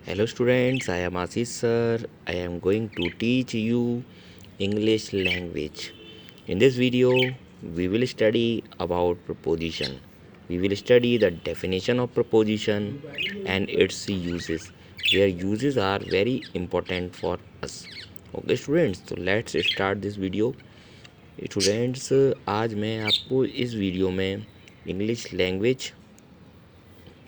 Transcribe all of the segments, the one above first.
Hello students, I am Ashish sir. I am going to teach you English language. In this video, we will study about preposition. We will study the definition of preposition and its uses. Their uses are very important for us. Okay students, so let's start this video. Students आज मैं आपको इस video में English language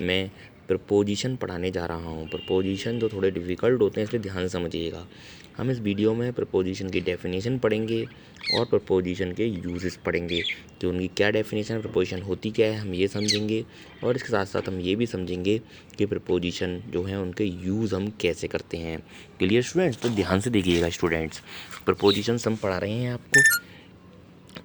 मैं preposition पढ़ाने जा रहा हूँ। प्रपोजिशन जो थोड़े डिफ़िकल्ट होते हैं इसलिए ध्यान से समझिएगा। हम इस वीडियो में प्रपोजिशन की डेफिनेशन पढ़ेंगे और प्रपोजिशन के यूजेस पढ़ेंगे कि उनकी क्या डेफिनेशन है, प्रपोजिशन होती क्या है, हम ये समझेंगे। और इसके साथ साथ हम ये भी समझेंगे कि प्रपोजिशन जो है उनके यूज़ हम कैसे करते हैं। Clear students? तो ध्यान से देखिएगा स्टूडेंट्स, प्रपोजिशन हम पढ़ा रहे हैं आपको।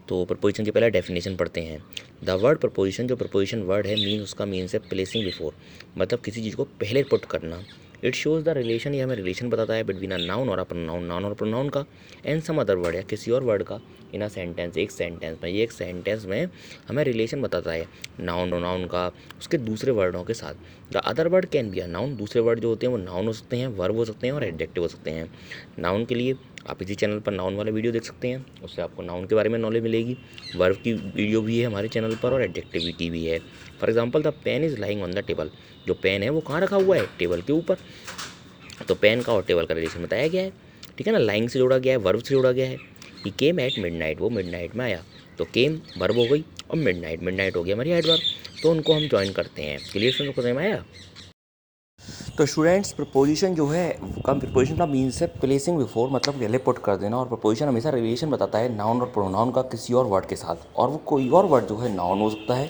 तो प्रपोजिशन की पहले डेफिनेशन पढ़ते हैं। द वर्ड प्रपोजिशन, जो प्रपोजिशन वर्ड है मीन उसका मीन्स है प्लेसिंग बिफोर, मतलब किसी चीज़ को पहले पुट करना। इट शोज़ द रिलेशन, ये हमें रिलेशन बताता है बिटवीन अ नाउन और अ प्रोनाउन, नाउन और प्रोनाउन का, एंड सम अदर वर्ड या किसी और वर्ड का इन अ सेंटेंस, एक सेंटेंस में। ये एक सेंटेंस में हमें रिलेशन बताता है नाउन प्रोनाउन का उसके दूसरे वर्डों के साथ। The other word can be a noun, दूसरे वर्ड जो होते हैं वो नाउन हो सकते हैं, वर्ब हो सकते हैं और एडजेक्टिव हो सकते हैं। नाउन के लिए आप इसी चैनल पर नाउन वाला वीडियो देख सकते हैं, उससे आपको नाउन के बारे में नॉलेज मिलेगी। वर्ब की वीडियो भी है हमारे चैनल पर और एडजेक्टिव की भी है। For example, the pen is lying on the table, जो पेन है वो कहाँ रखा हुआ है, टेबल के ऊपर। तो पेन का और टेबल का रिलेशन बताया गया है, ठीक है ना। लाइंग से जोड़ा गया है, वर्ब से जोड़ा गया है। ही केम एट मिडनाइट, वो मिडनाइट में आया। तो केम वर्ब हो गई और मिडनाइट हो गया हमारी एडवर्ब। तो उनको हम ज्वाइन करते हैं। क्लियर समझ में आया? तो स्टूडेंट्स, प्रपोजिशन जो है प्रपोजिशन का मीन्स है प्लेसिंग बिफोर, मतलब पहले पुट कर देना। और प्रपोजिशन हमेशा रिलेशन बताता है नाउन और प्रोनाउन का किसी और वर्ड के साथ, और वो कोई और वर्ड जो है नाउन हो सकता है,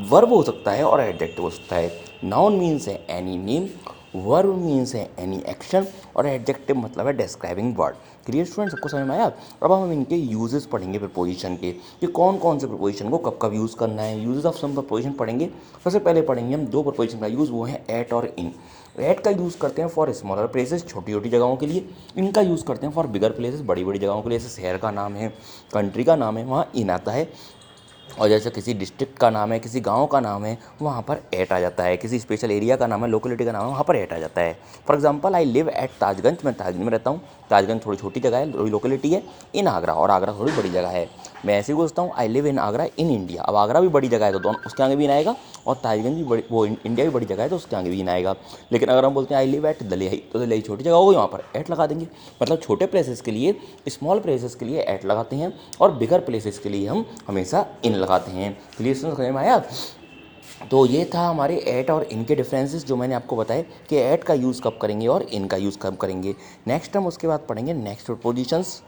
वर्ब हो सकता है और एडजेक्टिव हो सकता है। नाउन मीन्स है एनी नेम, वर्ब मीन्स है एनी एक्शन, और एडजेक्टिव मतलब है डिस्क्राइबिंग वर्ड। Clear student? सबको समझ में आया? अब हम इनके यूजेस पढ़ेंगे प्रपोजिशन के, कि कौन कौन से प्रपोजिशन को कब कब यूज़ करना है। यूजेस ऑफ सम प्रपोजिशन पढ़ेंगे। सबसे पहले पढ़ेंगे हम दो प्रपोजिशन का यूज़, वो है एट और इन। एट का यूज़ करते हैं फॉर स्मॉलर प्लेसेस, छोटी छोटी जगहों के लिए। इनका यूज़ करते हैं फॉर बिगर प्लेसेस, बड़ी बड़ी जगहों के लिए। जैसे शहर का नाम है, कंट्री का नाम है, वहाँ इन आता है। और जैसे किसी डिस्ट्रिक्ट का नाम है, किसी गांव का नाम है, वहाँ पर एट आ जाता है। किसी स्पेशल एरिया का नाम है, लोकेलिटी का नाम है, वहाँ पर एट आ जाता है। For example, I live at Tajganj, मैं ताजगंज में रहता हूँ। ताजगंज थोड़ी छोटी जगह है, लोकेलिटी है। इन आगरा, और आगरा थोड़ी बड़ी जगह है। मैं ऐसे ही बोलता हूँ, I live in Agra in India. अब आगरा भी बड़ी जगह है तो दोनों उसके आगे भी इन आएगा, और ताजगंज भी बड़ी, वो इंडिया भी बड़ी जगह है तो उसके आगे भी इन आएगा। लेकिन अगर हम बोलते हैं आई लिव एट दलियाई, तो दलियाई छोटी जगह हो गई, वहाँ पर एट लगा देंगे। मतलब छोटे प्लेसेस के लिए, स्मॉल प्लेसेस के लिए एट लगाते हैं, और बिगर प्लेसेस के लिए हम हमेशा इन लगाते हैं। क्लियर समझ में आया? तो ये था हमारे एट और इन के डिफरेंसेस, जो मैंने आपको बताए कि एट का यूज़ कब करेंगे और इन का यूज़ कब करेंगे। नेक्स्ट हम उसके बाद पढ़ेंगे नेक्स्ट प्रपोजिशंस।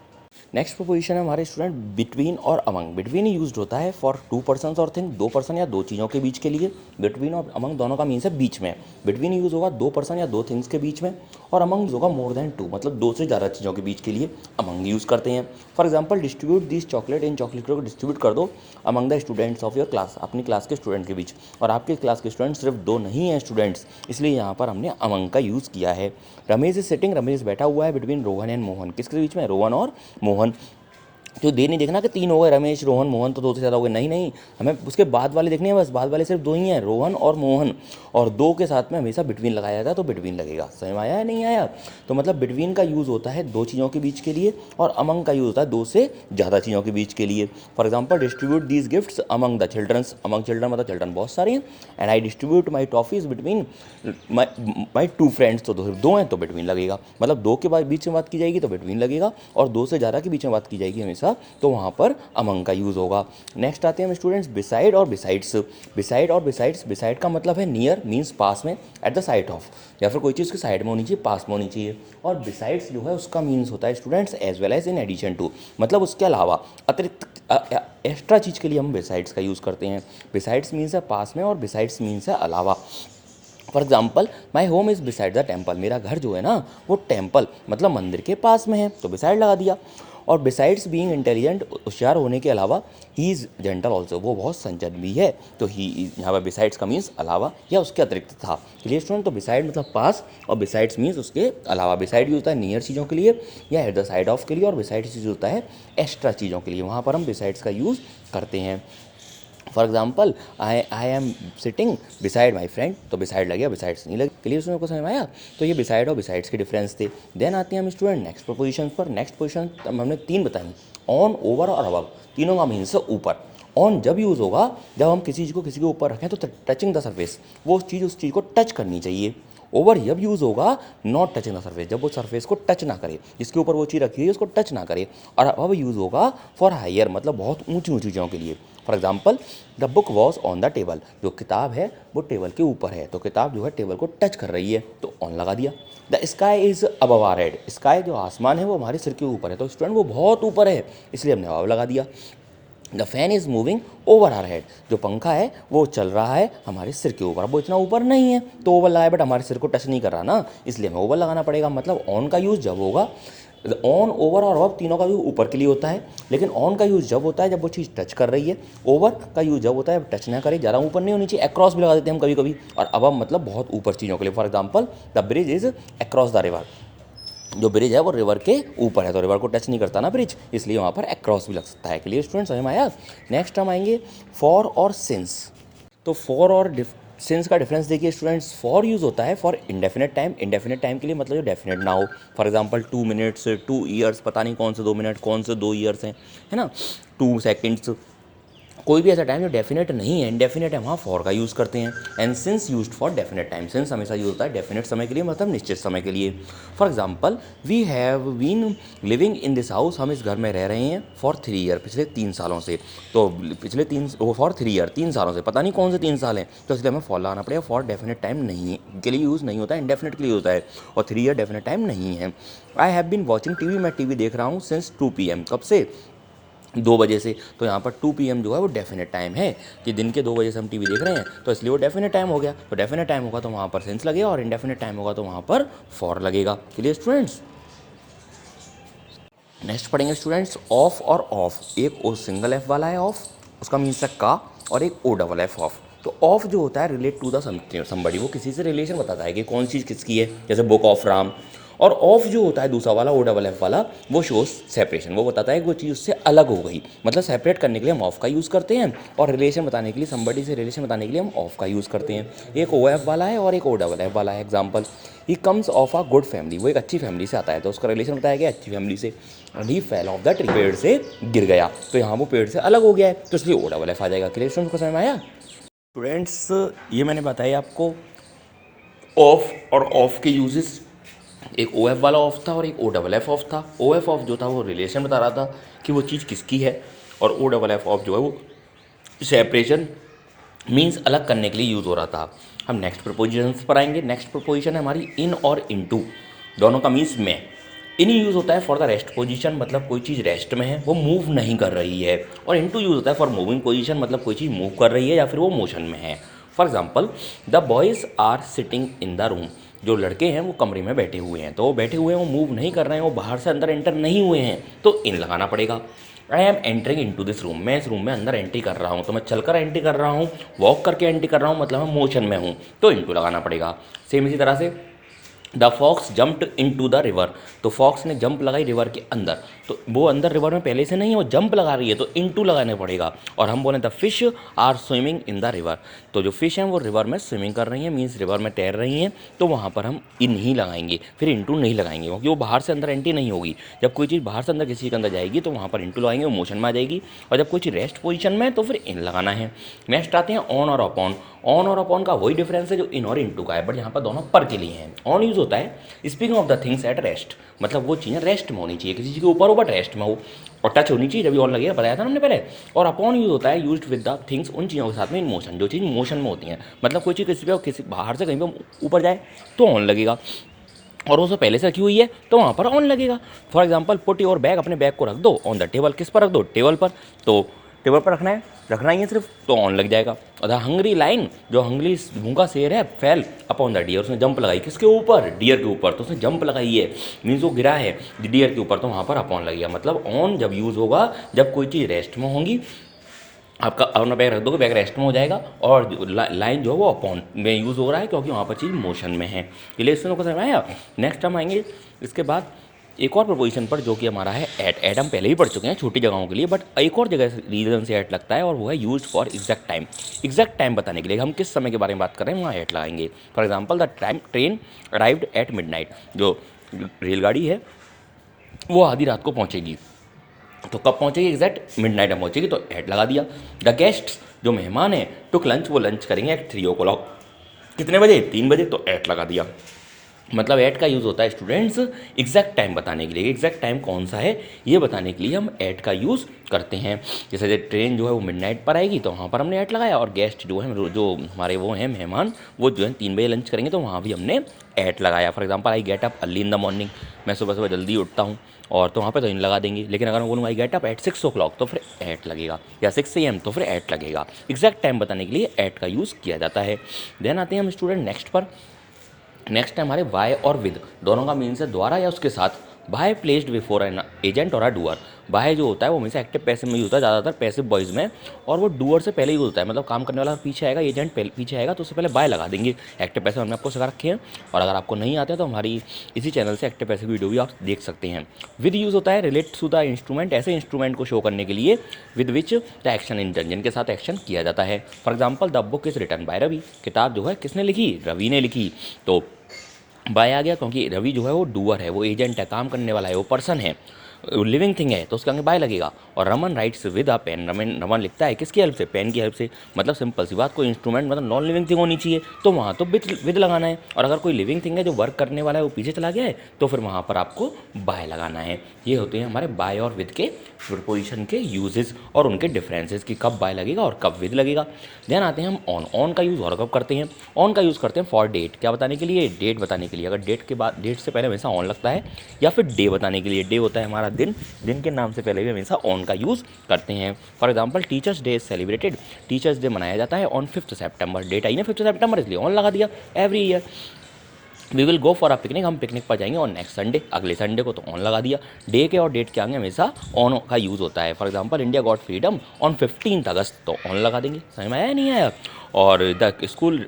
नेक्स्ट प्रोपोजिशन है हमारे स्टूडेंट बिटवीन और अमंग। बिटवीन यूज्ड होता है फॉर टू पर्सन्स और थिंग, दो पर्सन या दो चीज़ों के बीच के लिए। बिटवीन और अमंग दोनों का मीन्स है बीच में। बिटवीन यूज़ होगा दो पर्सन या दो थिंग्स के बीच में, और अमंग होगा मोर देन टू, मतलब दो से ज़्यादा चीज़ों के बीच के लिए अमंग यूज़ करते हैं। For example, distribute this chocolate, in chocolate को डिस्ट्रीब्यूट कर दो among the students of your class, अपनी क्लास के स्टूडेंट के बीच। और आपके क्लास के स्टूडेंट सिर्फ दो नहीं हैं स्टूडेंट्स, इसलिए यहाँ पर हमने अमंग का यूज़ किया है। रमेश इज सिटिंग, रमेश बैठा हुआ है बिटवीन रोहन एंड मोहन, किसके बीच में, रोहन और मोहन। तो दे नहीं देखना कि तीन हो गए, रमेश रोहन मोहन तो दो से ज़्यादा हो गए, नहीं नहीं, हमें उसके बाद वाले देखने हैं, बस बाद वाले सिर्फ दो ही हैं, रोहन और मोहन। और दो के साथ में हमेशा बिटवीन लगाया जाता है, तो बिटवीन लगेगा। समझ में आया या नहीं आया? तो मतलब बिटवीन का यूज़ होता है दो चीज़ों के बीच के लिए, और अमंग का यूज़ होता है दो से ज़्यादा चीज़ों के बीच के लिए। For example, distribute these gifts among the childrens, among children मतलब चिल्ड्रन बहुत सारे हैं। And I distribute my toffees between my two friends, तो दो हैं तो बिटवीन लगेगा। मतलब दो के बाद बीच में बात की जाएगी तो बिटवीन लगेगा, और दो से ज़्यादा के बीच में बात की जाएगी हमेशा तो वहाँ पर अमंग का यूज़ होगा। नेक्स्ट आते हैं हम स्टूडेंट्स बिसाइड और बिसाइड्स। बिसाइड और बिसाइड्स, बिसाइड का मतलब है नियर, मीन्स पास में, एट द साइड ऑफ, या फिर कोई चीज़ के साइड में होनी चाहिए, पास में होनी चाहिए। और बिसाइड्स जो है उसका मीन्स होता है students as well as in addition to, मतलब उसके अलावा, अतिरिक्त एक्स्ट्रा चीज़ के लिए हम बिसाइड्स का यूज़ करते हैं। बिसाइड्स मीन्स है पास में, और बिसाइड्स मीन्स है अलावा। For example, my home is beside the temple, मेरा घर जो है ना वो टेम्पल मतलब मंदिर के पास में है, तो बिसाइड लगा दिया। और बिसाइड्स बीइंग इंटेलिजेंट, होशियार होने के अलावा, ही इज़ जेंटल ऑल्सो, वो बहुत संजन भी है। तो ही यहाँ पर बिसाइड्स का मीन्स अलावा या उसके अतिरिक्त था। Clear student? तो बिसाइड मतलब पास, और बिसाइड्स मीन्स उसके अलावा। बिसाइड यूज होता है नियर चीज़ों के लिए या एट द साइड ऑफ के लिए, और बिसाइड्स यूज होता है एक्स्ट्रा चीज़ों के लिए, वहाँ पर हम बिसाइड्स का यूज़ करते हैं। For example I am sitting beside my friend, तो बिसाइड लगे, बिसाइड्स नहीं लगे। क्लियर स्टूडेंट को समझ में आया? तो ये बिसाइड और बिसाइड्स के डिफरेंस थे। देन आते हैं हम स्टूडेंट नेक्स्ट प्रपोजिशन पर। नेक्स्ट पोजिशन हमने 3 बताई, ऑन, ओवर और अबव, तीनों का मीन्स ऊपर। ऑन जब यूज़ होगा जब हम किसी चीज़ को किसी के ऊपर रखें तो टचिंग द सर्फेस, वो चीज़ उस चीज़ को टच करनी चाहिए। ओवर जब यूज़ होगा नॉट टचिंग द सर्फेस, जब वो सर्फेस को टच ना करे, जिसके ऊपर वो चीज़ रखी है उसको टच ना करे। और अब यूज़ होगा फॉर हायर, मतलब बहुत ऊंची ऊंची चीज़ों के लिए। For example the book was on the table, जो किताब है वो टेबल के ऊपर है, तो किताब जो है टेबल को टच कर रही है, तो ऑन लगा दिया। The sky is above our head, sky जो आसमान है वो हमारे सिर के ऊपर है, तो स्टूडेंट वो बहुत ऊपर है, इसलिए हमने अबव लगा दिया। The fan is moving over our head, जो पंखा है वो चल रहा है हमारे सिर के ऊपर, अब वो इतना ऊपर नहीं है तो ओवर लगाए, बट हमारे सिर को टच नहीं कर रहा ना, इसलिए हमें ओवर लगाना पड़ेगा। मतलब ऑन का यूज़ जब होगा, ऑन, ओवर और अबव तीनों का यूज़ ऊपर के लिए होता है, लेकिन ऑन का यूज़ जब होता है जब वो चीज़ टच कर रही है, ओवर का यूज़ जब होता है टच ना करे, ज़्यादा ऊपर नहीं होनी चाहिए, अक्रॉस भी लगा देते हैं हम कभी कभी, और अबव मतलब बहुत ऊपर चीज़ों के लिए। For example the bridge is across the river, जो ब्रिज है वो रिवर के ऊपर है, तो रिवर को टच नहीं करता ना ब्रिज, इसलिए वहाँ पर अक्रॉस भी लग सकता है। क्लियर स्टूडेंट, समझ में आया? नेक्स्ट हम आएंगे फॉर और सिंस। तो फॉर और सिंस का डिफरेंस देखिए स्टूडेंट्स, फॉर यूज़ होता है for indefinite time, indefinite time के लिए मतलब जो डेफिनेट ना हो। फॉर एग्जांपल 2 मिनट्स, 2 ईयर्स, पता नहीं कौन से 2 मिनट कौन से 2 ईयर्स हैं, है ना, 2 सेकेंड्स, कोई भी ऐसा टाइम जो डेफिनेट नहीं है, इनडेफिनेट है, वहाँ फॉर का यूज़ करते हैं। And since used for definite time, since हमेशा यूज होता है डेफिनेट समय के लिए, मतलब निश्चित समय के लिए। For example we have been living in this house, हम इस घर में रह रहे हैं फॉर 3 ईयर, पिछले 3 सालों से, तो पिछले 3 फॉर 3 ईयर 3 सालों से, पता नहीं कौन से 3 साल हैं, तो इसलिए हमें फॉर लगाना पड़ेगा। फॉर डेफिनेट टाइम नहीं के लिए यूज़ नहीं होता है, इंडेफिनेट के लिए होता है, और 3 ईयर डेफिनेट टाइम नहीं है। I have been watching TV, मैं टीवी देख रहा हूँ सिंस 2 PM, कब से? 2 बजे से, तो यहाँ पर 2 PM जो है वो डेफिनेट टाइम है कि दिन के 2 बजे से हम टीवी देख रहे हैं, तो इसलिए वो डेफिनेट टाइम हो गया। तो डेफिनेट टाइम होगा तो वहाँ पर सेंस लगेगा, और इंडेफिनेट टाइम होगा तो वहाँ पर फॉर लगेगा। Clear students? नेक्स्ट पढ़ेंगे स्टूडेंट्स ऑफ और ऑफ। एक ओ सिंगल एफ वाला है ऑफ, उसका मीन्स है का, और एक ओ डबल एफ ऑफ। तो ऑफ जो होता है रिलेट टू द समबडी, वो किसी से रिलेशन बताता है कि कौन चीज़ किसकी है, जैसे बुक ऑफ राम। और ऑफ जो होता है दूसरा वाला ओ डबल एफ वाला, वो शोज सेपरेशन, वो बताता है कि वो चीज़ उससे अलग हो गई, मतलब सेपरेट करने के लिए हम ऑफ का यूज़ करते हैं, और रिलेशन बताने के लिए, समबडी से रिलेशन बताने के लिए हम ऑफ का यूज़ करते हैं। एक ओ एफ वाला है और एक ओ डबल एफ वाला है। Example, he comes of a good family, वो एक अच्छी फैमिली से आता है, तो उसका रिलेशन बताया गया अच्छी फैमिली से। And he fell off the tree, पेड़ से गिर गया, तो यहाँ वो पेड़ से अलग हो गया है, तो इसलिए ओ डबल एफ आ जाएगा। क्लियर स्टूडेंट्स को समझ में आया? स्टूडेंट्स ये मैंने बताया आपको ऑफ और ऑफ के यूजेस। एक ओ एफ वाला ऑफ था और एक ओ डबल एफ ऑफ था। ओ एफ ऑफ जो था वो रिलेशन बता रहा था कि वो चीज़ किसकी है, और ओ डबल एफ ऑफ जो है वो सेपरेशन मीन्स अलग करने के लिए यूज़ हो रहा था। हम नेक्स्ट प्रपोजिशन पर आएंगे। नेक्स्ट प्रपोजिशन है हमारी इन और इनटू, दोनों का मीन्स में। इन यूज़ होता है फॉर द रेस्ट पोजीशन, मतलब कोई चीज़ रेस्ट में है वो मूव नहीं कर रही है, और इनटू यूज़ होता है फॉर मूविंग पोजीशन, मतलब कोई चीज़ मूव कर रही है या फिर वो मोशन में है। For example the boys are sitting in the room, जो लड़के हैं वो कमरे में बैठे हुए हैं, तो वो बैठे हुए हैं, वो मूव नहीं कर रहे हैं, वो बाहर से अंदर एंटर नहीं हुए हैं, तो इन लगाना पड़ेगा। I am entering in to this room, मैं इस रूम में अंदर एंट्री कर रहा हूँ, तो मैं चलकर एंट्री कर रहा हूँ, वॉक करके एंट्री कर रहा हूँ, मतलब मैं मोशन में हूँ, तो इनटू लगाना पड़ेगा। सेम इसी तरह से the fox jumped in to the river, तो फॉक्स ने जंप लगाई रिवर के अंदर, तो वो अंदर रिवर में पहले से नहीं है, वो जंप लगा रही है, तो इनटू लगाने पड़ेगा। और हम बोले the fish are swimming in the river, तो जो फिश हैं वो रिवर में स्विमिंग कर रही हैं, मीन्स रिवर में तैर रही हैं, तो वहाँ पर हम इन ही लगाएंगे, फिर इनटू नहीं लगाएंगे, क्योंकि वो बाहर से अंदर एंट्री नहीं होगी। जब कोई चीज़ बाहर से अंदर किसी के अंदर जाएगी तो वहाँ पर इनटू लगाएंगे, वो मोशन में आ जाएगी, और जब कोई चीज़ रेस्ट पोजीशन में है तो फिर इन लगाना है। नेक्स्ट आते हैं ऑन और अपॉन। ऑन और अपॉन का वही डिफरेंस है जो इन और इनटू का है, बट यहाँ पर दोनों पर के लिए हैं। ऑन यूज़ होता है speaking of the things at rest, मतलब वो चीज़ें रेस्ट में होनी चाहिए, किसी चीज़ के ऊपर हो बट रेस्ट में हो, और टच होनी चाहिए जब ऑन लगेगा, बताया था हमने पहले। और अपॉन यूज़ होता है यूज्ड विद द थिंग्स, उन चीज़ों के साथ में इन मोशन, जो चीज़ मोशन में होती हैं, मतलब कोई चीज़ किसी बाहर से कहीं पर ऊपर जाए तो ऑन लगेगा, और वो पहले से रखी हुई है तो वहाँ पर ऑन लगेगा। For example put your bag, अपने बैग को रख दो ऑन द टेबल, किस पर रख दो? टेबल पर, तो टेबल पर रखना ही है सिर्फ, तो ऑन लग जाएगा। और द हंग्री लाइन, जो हंगली भूखा शेर है, फेल अपॉन द डियर, उसने जंप लगाई किसके ऊपर? डियर के ऊपर, तो उसने जंप लगाई है, मीन्स वो गिरा है डियर के ऊपर, तो वहाँ पर अपॉन लगेगा। मतलब ऑन जब यूज़ होगा जब कोई चीज़ रेस्ट में होंगी, आपका अपना बैग रख दोगे, बैग रेस्ट में हो जाएगा, और लाइन जो है वो अपॉन में यूज़ हो रहा है क्योंकि वहाँ पर चीज़ मोशन में है। ये लेसन को समझ में आया? नेक्स्ट हम आएंगे इसके बाद एक और प्रपोजिशन पर जो कि हमारा है एट हम पहले ही पढ़ चुके हैं छोटी जगहों के लिए, बट एक और जगह रीजन से एट लगता है और वो है use for exact time. Exact time बताने के लिए हम किस समय के बारे में बात कर रहे हैं वहाँ एट लगाएंगे। For example the time train arrived at midnight, जो रेलगाड़ी है वो आधी रात को पहुँचेगी, तो कब पहुँचेगी, एग्जैक्ट मिडनाइट में पहुँचेगी, तो एट लगा दिया। द गेस्ट्स, जो मेहमान हैं, टुक लंच, वो लंच करेंगे एट 3 o'clock, कितने बजे, 3 बजे, तो एट लगा दिया। मतलब एट का यूज़ होता है स्टूडेंट्स एग्जैक्ट टाइम बताने के लिए। एग्जैक्ट टाइम कौन सा है ये बताने के लिए हम एट का यूज़ करते हैं। जैसे ट्रेन जो है वो मिडनाइट पर आएगी तो वहाँ पर हमने एट लगाया, और गेस्ट जो है जो हमारे वो हैं मेहमान, वो जो है 3 बजे लंच करेंगे तो वहाँ भी हमने एट लगाया। For example I get up early in the morning, मैं सुबह सुबह जल्दी उठता हूँ, और तो वहाँ पे तो इन लगा देंगे। लेकिन अगर मैं बोलूँ I get up at 6 o'clock तो फिर एट लगेगा, या 6 AM तो फिर एट लगेगा। एग्जैक्ट टाइम बताने के लिए एट का यूज़ किया जाता है। देन आते हैं हम स्टूडेंट नेक्स्ट पर। नेक्स्ट है हमारे वाई और विद, दोनों का मीन्स है द्वारा या उसके साथ। By placed before an agent और अ डूअर। बाय जो होता है वो हमेशा एक्टिव पैसिव में यूज होता है, ज़्यादातर पैसिव बॉयज़ में, और वो डूअर से पहले यूज होता है। मतलब काम करने वाला पीछे आएगा, एजेंट पीछे आएगा, तो उससे पहले बाय लगा देंगे। एक्टिव पैसिव हमने आपको सिखा रखे हैं, और अगर आपको नहीं आते तो हमारी इसी चैनल से एक्टिव पैसिव वीडियो भी आप देख सकते हैं। विद यूज़ होता है रिलेट टू द इंस्ट्रूमेंट, ऐसे इंस्ट्रूमेंट को शो करने के लिए with which the action engine, जिनके साथ एक्शन किया जाता है। For example the book is written by Ravi, किताब जो है किसने लिखी, रवि ने लिखी। तो बाय आ गया क्योंकि रवि जो है वो डूअर है, वो एजेंट है, काम करने वाला है, वो पर्सन है, लिविंग थिंग है, तो उसके आगे बाय लगेगा। और Raman writes with a pen, Raman लिखता है किसकी हेल्प से, पेन की हेल्प से। मतलब सिंपल सी बात, कोई इंस्ट्रूमेंट मतलब नॉन लिविंग थिंग होनी चाहिए, तो वहाँ तो विद लगाना है। और अगर कोई लिविंग थिंग है जो वर्क करने वाला है वो पीछे चला गया है, तो फिर वहाँ पर आपको बाय लगाना है। ये होते हैं हमारे बाय और विद के प्रीपोजिशन के यूजेस और उनके डिफरेंसेस, कि कब बाय लगेगा और कब विद लगेगा। देन आते हैं हम ऑन। ऑन का यूज़ और कब करते हैं, ऑन का यूज़ करते हैं फॉर डेट, क्या बताने के लिए, डेट बताने के लिए। अगर डेट के बाद, डेट से पहले हमेशा ऑन लगता है, या फिर डे बताने के लिए। डे होता है हमारा दिन, दिन के नाम से पहले भी हमेशा ऑन का यूज़ करते हैं। For example teachers day is celebrated, teachers day मनाया जाता है ऑन 5 सितंबर। डेट आई ना 5 सितंबर, इसलिए ऑन लगा दिया every year. We will go for a picnic, हम पिकनिक पर जाएंगे और नेक्स्ट संडे, अगले संडे को, तो ऑन लगा दिया। डे के और डेट के आगे हमेशा ऑन का यूज़ होता है। For example India got freedom on 15 अगस्त, तो ऑन लगा देंगे। समझ में आया नहीं आया। और the school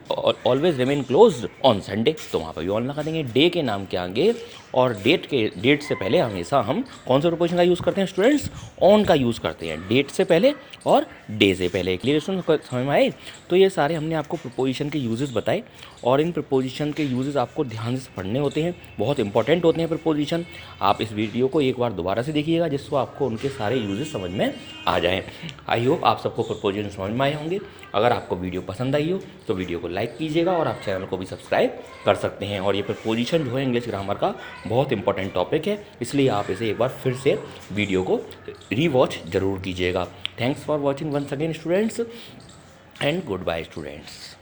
always remain close on Sunday, तो वहाँ पर भी ऑन लगा देंगे। डे के नाम के आगे और डेट से पहले हमेशा हम कौन सा प्रीपोजिशन का यूज़ करते हैं स्टूडेंट्स, ऑन का यूज़ करते हैं, डेट से पहले और डे से पहले। क्लियर स्टूडेंट, समझ में आए। तो ये सारे हमने आपको प्रीपोजिशन के यूजेस बताए, और इन प्रीपोजिशन के यूजेस आपको ध्यान से पढ़ने होते हैं, बहुत इंपॉर्टेंट होते हैं प्रीपोजिशन। आप इस वीडियो को एक बार दोबारा से देखिएगा, जिससे आपको उनके सारे यूजेस समझ में आ जाएँ। आई होप आप सबको प्रीपोजिशन समझ में आए होंगे। अगर आपको वीडियो पसंद आई हो तो वीडियो को लाइक कीजिएगा, और आप चैनल को भी सब्सक्राइब कर सकते हैं। और ये प्रीपोजिशन जो है इंग्लिश ग्रामर का बहुत इंपॉर्टेंट टॉपिक है, इसलिए आप इसे एक बार फिर से वीडियो को रीवॉच ज़रूर कीजिएगा। Thanks for watching once again students, and good bye students.